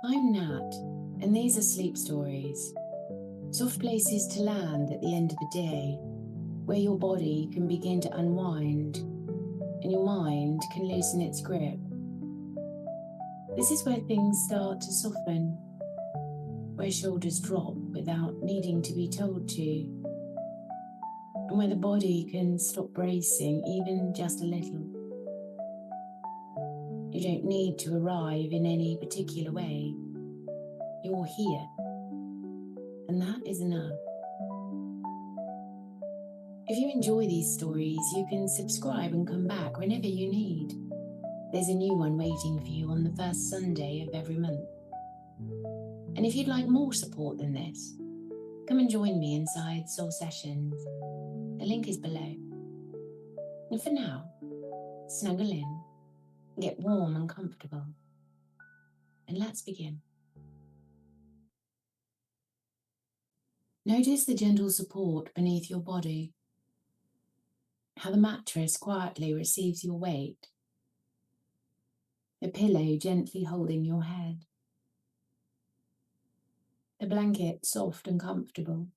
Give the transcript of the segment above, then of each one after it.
I'm Nat, and these are sleep stories. Soft places to land at the end of the day, where your body can begin to unwind and your mind can loosen its grip. This is where things start to soften, where shoulders drop without needing to be told to, and where the body can stop bracing even just a little. You don't need to arrive in any particular way. You're here, and that is enough. If you enjoy these stories, you can subscribe and come back whenever you need. There's a new one waiting for you on the first Sunday of every month. And if you'd like more support than this, come and join me inside Soul Sessions. The link is below. And for now, snuggle in, get warm and comfortable, and let's begin. Notice the gentle support beneath your body, how the mattress quietly receives your weight, the pillow gently holding your head, the blanket soft and comfortable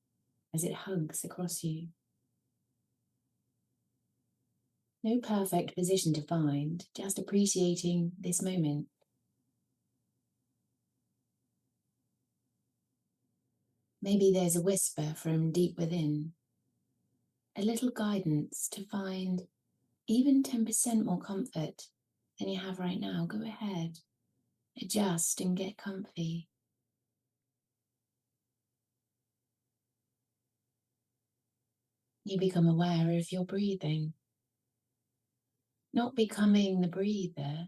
as it hugs across you. No perfect position to find, just appreciating this moment. Maybe there's a whisper from deep within, a little guidance to find even 10% more comfort than you have right now. Go ahead, adjust and get comfy. You become aware of your breathing, not becoming the breather,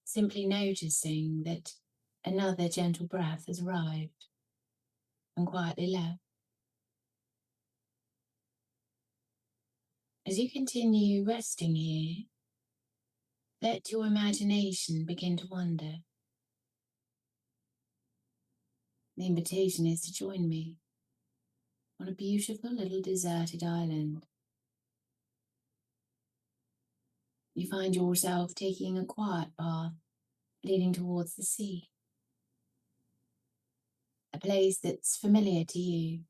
simply noticing that another gentle breath has arrived and quietly left. As you continue resting here, let your imagination begin to wander. The invitation is to join me on a beautiful little deserted island. You find yourself taking a quiet path leading towards the sea, a place that's familiar to you,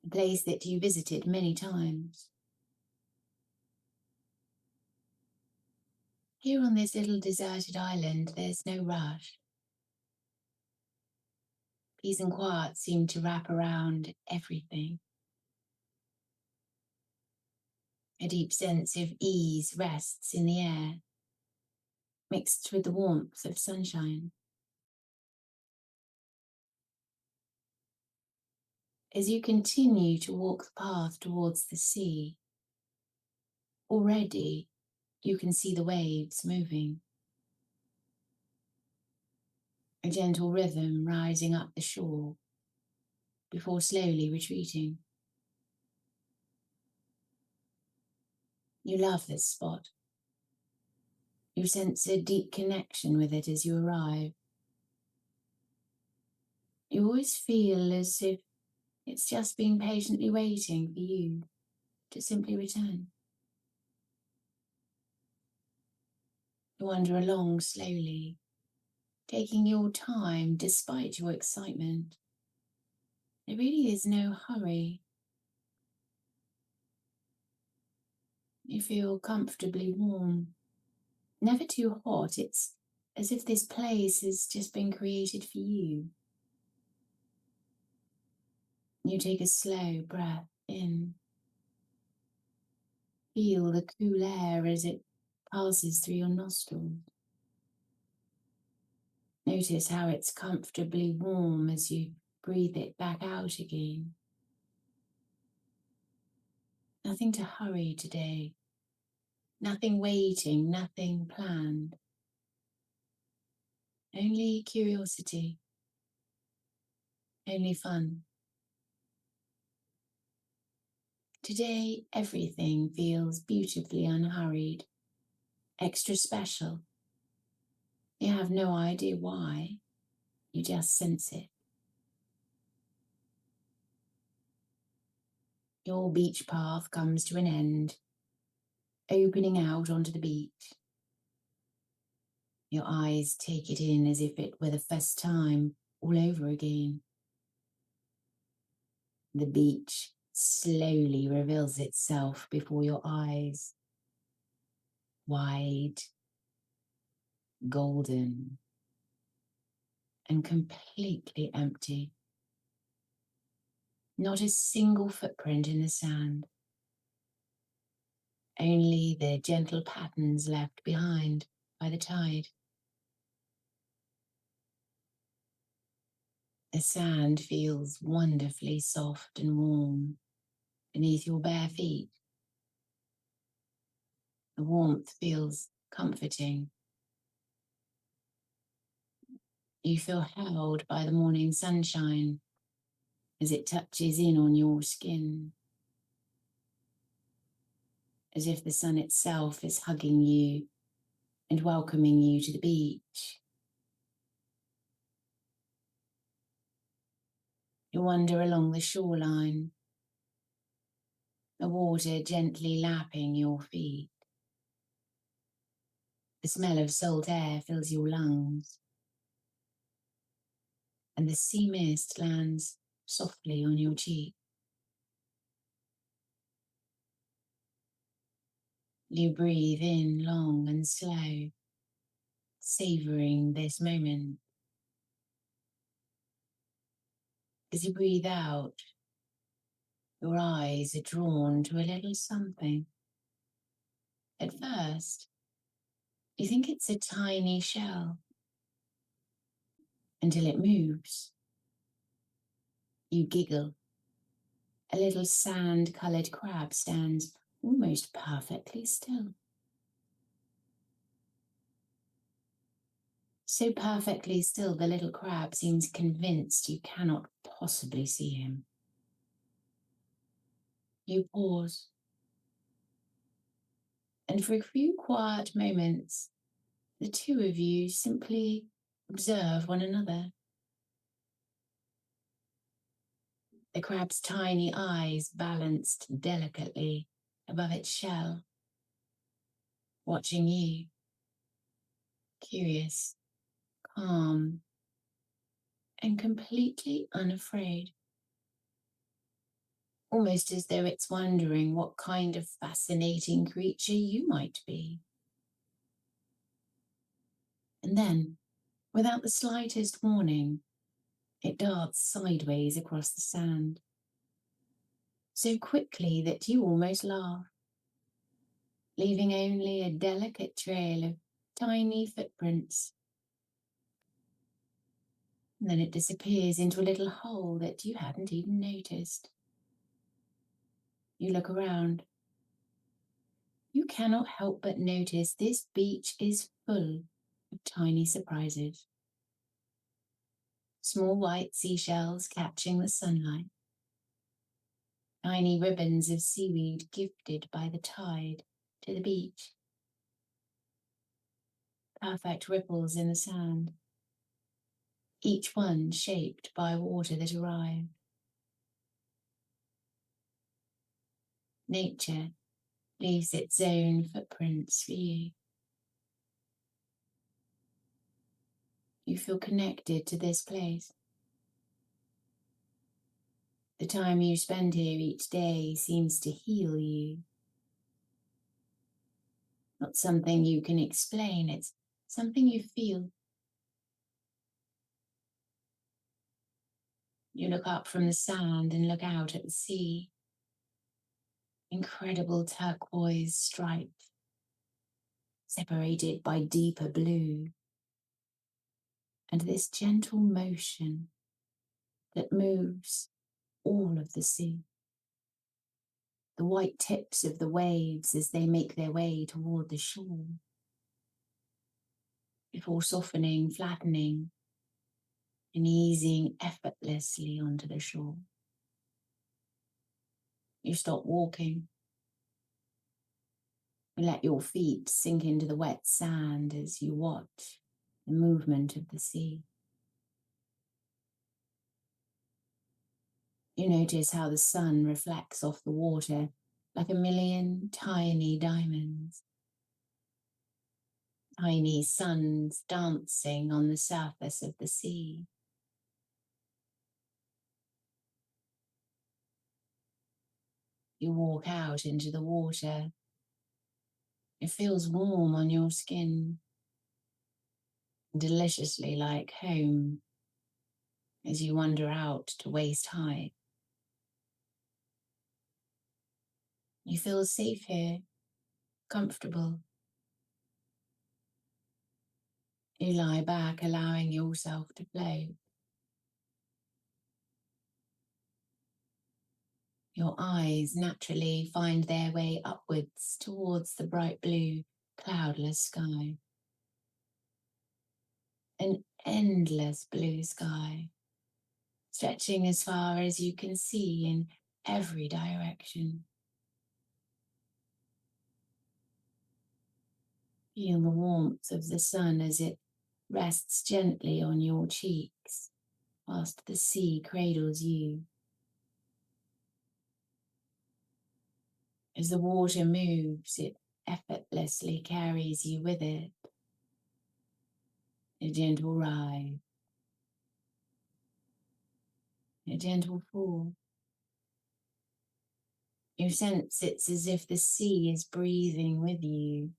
a place that you visited many times. Here on this little deserted island, there's no rush. Peace and quiet seem to wrap around everything. A deep sense of ease rests in the air, mixed with the warmth of sunshine. As you continue to walk the path towards the sea, already you can see the waves moving. A gentle rhythm rising up the shore before slowly retreating. You love this spot. You sense a deep connection with it as you arrive. You always feel as if it's just been patiently waiting for you to simply return. You wander along slowly, taking your time despite your excitement. There really is no hurry. You feel comfortably warm, never too hot. It's as if this place has just been created for you. You take a slow breath in. Feel the cool air as it passes through your nostrils. Notice how it's comfortably warm as you breathe it back out again. Nothing to hurry today. Nothing waiting, nothing planned. Only curiosity. Only fun. Today, everything feels beautifully unhurried, extra special. You have no idea why, you just sense it. Your beach path comes to an end, opening out onto the beach. Your eyes take it in as if it were the first time all over again. The beach slowly reveals itself before your eyes, wide, golden, and completely empty. Not a single footprint in the sand. Only the gentle patterns left behind by the tide. The sand feels wonderfully soft and warm beneath your bare feet. The warmth feels comforting. You feel held by the morning sunshine as it touches in on your skin, as if the sun itself is hugging you and welcoming you to the beach. You wander along the shoreline, the water gently lapping your feet. The smell of salt air fills your lungs, and the sea mist lands softly on your cheek. You breathe in long and slow, savoring this moment. As you breathe out, your eyes are drawn to a little something. At first, you think it's a tiny shell, until it moves. You giggle. A little sand-coloured crab stands almost perfectly still. So perfectly still, the little crab seems convinced you cannot possibly see him. You pause, and for a few quiet moments, the two of you simply observe one another. The crab's tiny eyes balanced delicately above its shell, watching you, curious, calm, and completely unafraid. Almost as though it's wondering what kind of fascinating creature you might be. And then, without the slightest warning, it darts sideways across the sand, so quickly that you almost laugh, leaving only a delicate trail of tiny footprints. And then it disappears into a little hole that you hadn't even noticed. You look around. You cannot help but notice this beach is full of tiny surprises. Small white seashells catching the sunlight. Tiny ribbons of seaweed gifted by the tide to the beach. Perfect ripples in the sand, each one shaped by water that arrived. Nature leaves its own footprints for you. You feel connected to this place. The time you spend here each day seems to heal you. Not something you can explain, it's something you feel. You look up from the sand and look out at the sea. Incredible turquoise stripe, separated by deeper blue. And this gentle motion that moves all of the sea. The white tips of the waves as they make their way toward the shore, before softening, flattening, and easing effortlessly onto the shore. You stop walking. You let your feet sink into the wet sand as you watch the movement of the sea. You notice how the sun reflects off the water like a million tiny diamonds. tiny suns dancing on the surface of the sea. You walk out into the water. It feels warm on your skin, deliciously like home as you wander out to waist high. You feel safe here, comfortable. You lie back, allowing yourself to float. Your eyes naturally find their way upwards towards the bright blue, cloudless sky. An endless blue sky, stretching as far as you can see in every direction. Feel the warmth of the sun as it rests gently on your cheeks, whilst the sea cradles you. As the water moves, it effortlessly carries you with it. A gentle rise, a gentle fall. You sense it's as if the sea is breathing with you.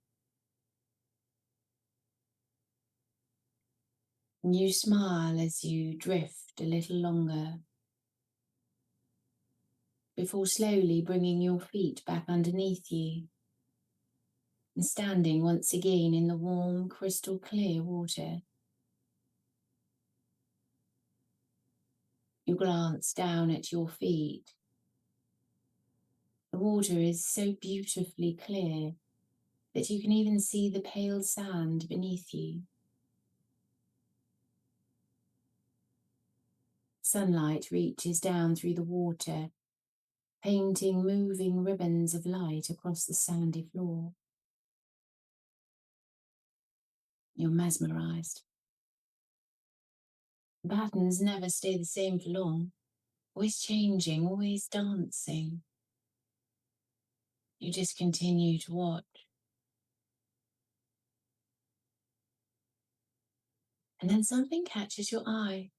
You smile as you drift a little longer, before slowly bringing your feet back underneath you and standing once again in the warm, crystal clear water. You glance down at your feet. The water is so beautifully clear that you can even see the pale sand beneath you. Sunlight reaches down through the water, painting moving ribbons of light across the sandy floor. You're mesmerized. The patterns never stay the same for long, always changing, always dancing. You just continue to watch. And then something catches your eye.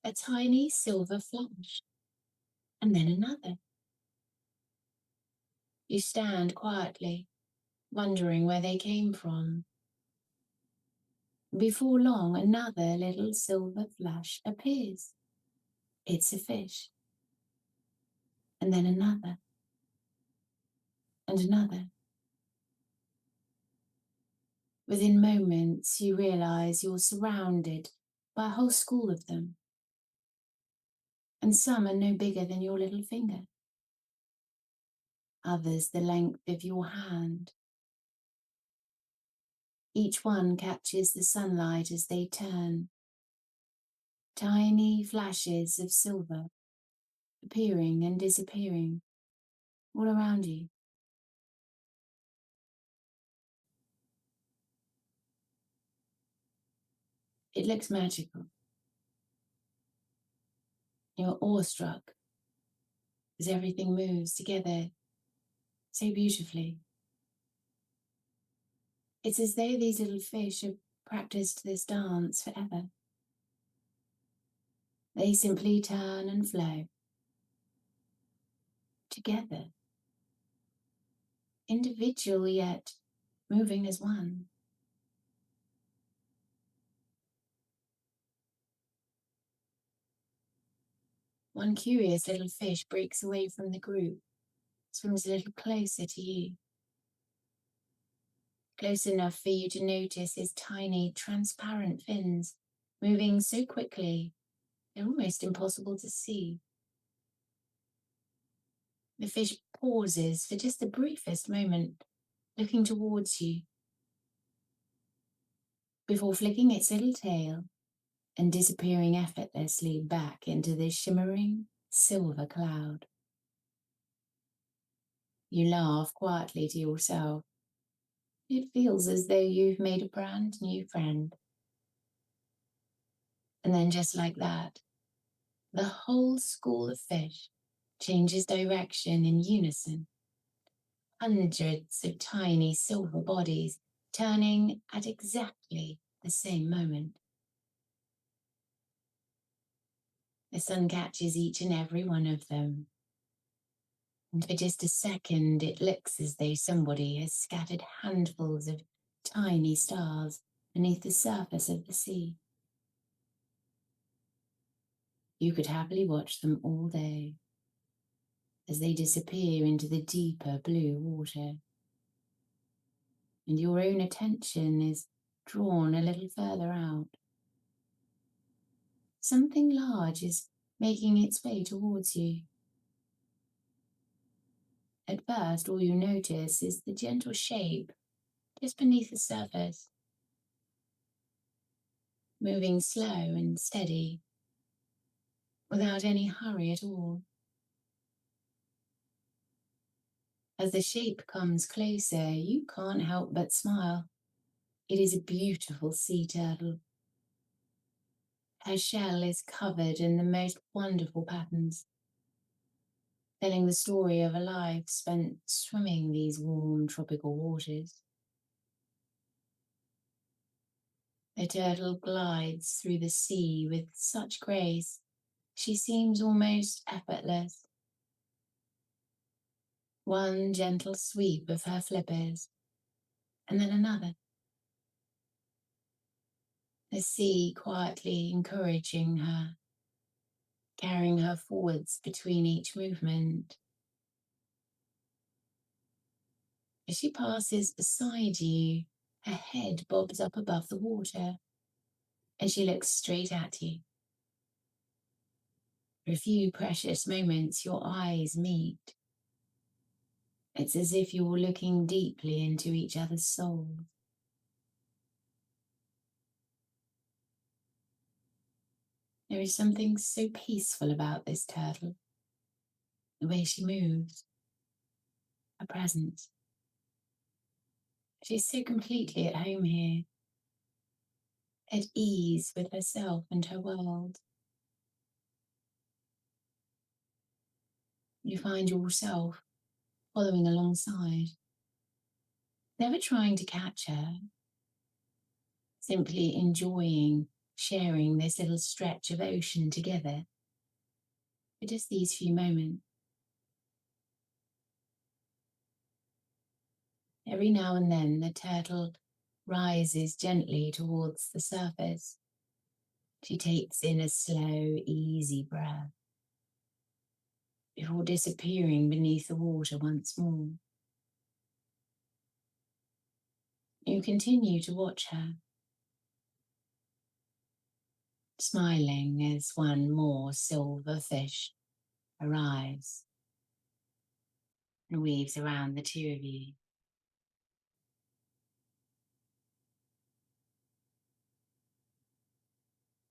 A tiny silver flash. And then another. You stand quietly, wondering where they came from. Before long, another little silver flash appears. It's a fish. And then another. And another. Within moments, you realize you're surrounded by a whole school of them. And some are no bigger than your little finger. Others the length of your hand. Each one catches the sunlight as they turn. Tiny flashes of silver, appearing and disappearing all around you. It looks magical. You're awestruck as everything moves together so beautifully. It's as though these little fish have practiced this dance forever. They simply turn and flow together, individual yet moving as one. One curious little fish breaks away from the group, swims a little closer to you, close enough for you to notice his tiny, transparent fins moving so quickly they're almost impossible to see. The fish pauses for just the briefest moment, looking towards you, before flicking its little tail and disappearing effortlessly back into the shimmering silver cloud. You laugh quietly to yourself. It feels as though you've made a brand new friend. And then just like that, the whole school of fish changes direction in unison. Hundreds of tiny silver bodies turning at exactly the same moment. The sun catches each and every one of them, and for just a second it looks as though somebody has scattered handfuls of tiny stars beneath the surface of the sea. You could happily watch them all day as they disappear into the deeper blue water, and your own attention is drawn a little further out. Something large is making its way towards you. At first, all you notice is the gentle shape just beneath the surface, moving slow and steady, without any hurry at all. As the shape comes closer, you can't help but smile. It is a beautiful sea turtle. Her shell is covered in the most wonderful patterns, telling the story of a life spent swimming these warm tropical waters. The turtle glides through the sea with such grace, she seems almost effortless. One gentle sweep of her flippers, and then another. The sea quietly encouraging her, carrying her forwards between each movement. As she passes beside you, her head bobs up above the water, and she looks straight at you. For a few precious moments, your eyes meet. It's as if you're looking deeply into each other's souls. There is something so peaceful about this turtle, the way she moves, her presence. She's so completely at home here, at ease with herself and her world. You find yourself following alongside, never trying to catch her, simply enjoying sharing this little stretch of ocean together for just these few moments. Every now and then the turtle rises gently towards the surface. She takes in a slow, easy breath before disappearing beneath the water once more. You continue to watch her, smiling as one more silver fish arrives and weaves around the two of you.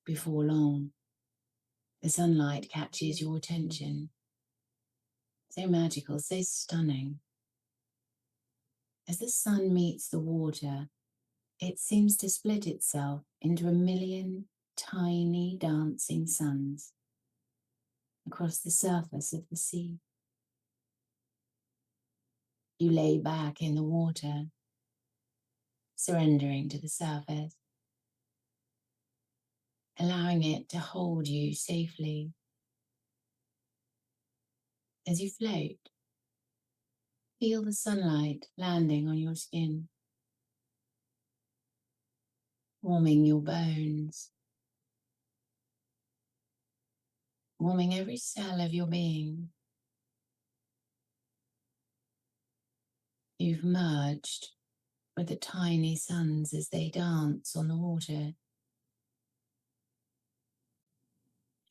Before long, the sunlight catches your attention. So magical, so stunning. As the sun meets the water, it seems to split itself into a million tiny dancing suns across the surface of the sea. You lay back in the water, surrendering to the surface, allowing it to hold you safely. As you float, feel the sunlight landing on your skin, warming your bones, warming every cell of your being. You've merged with the tiny suns as they dance on the water,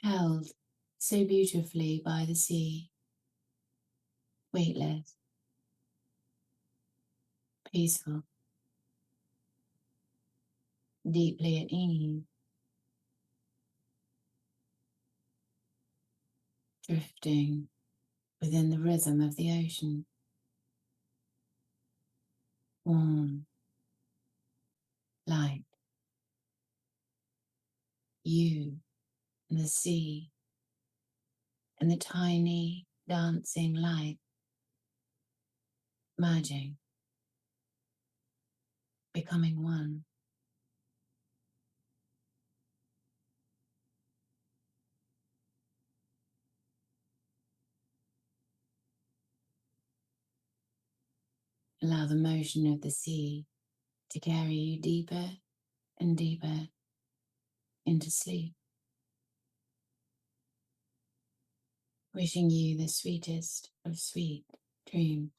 held so beautifully by the sea, weightless, peaceful, deeply at ease, drifting within the rhythm of the ocean. Warm, light, you and the sea and the tiny dancing light merging, becoming one. Allow the motion of the sea to carry you deeper and deeper into sleep. Wishing you the sweetest of sweet dreams.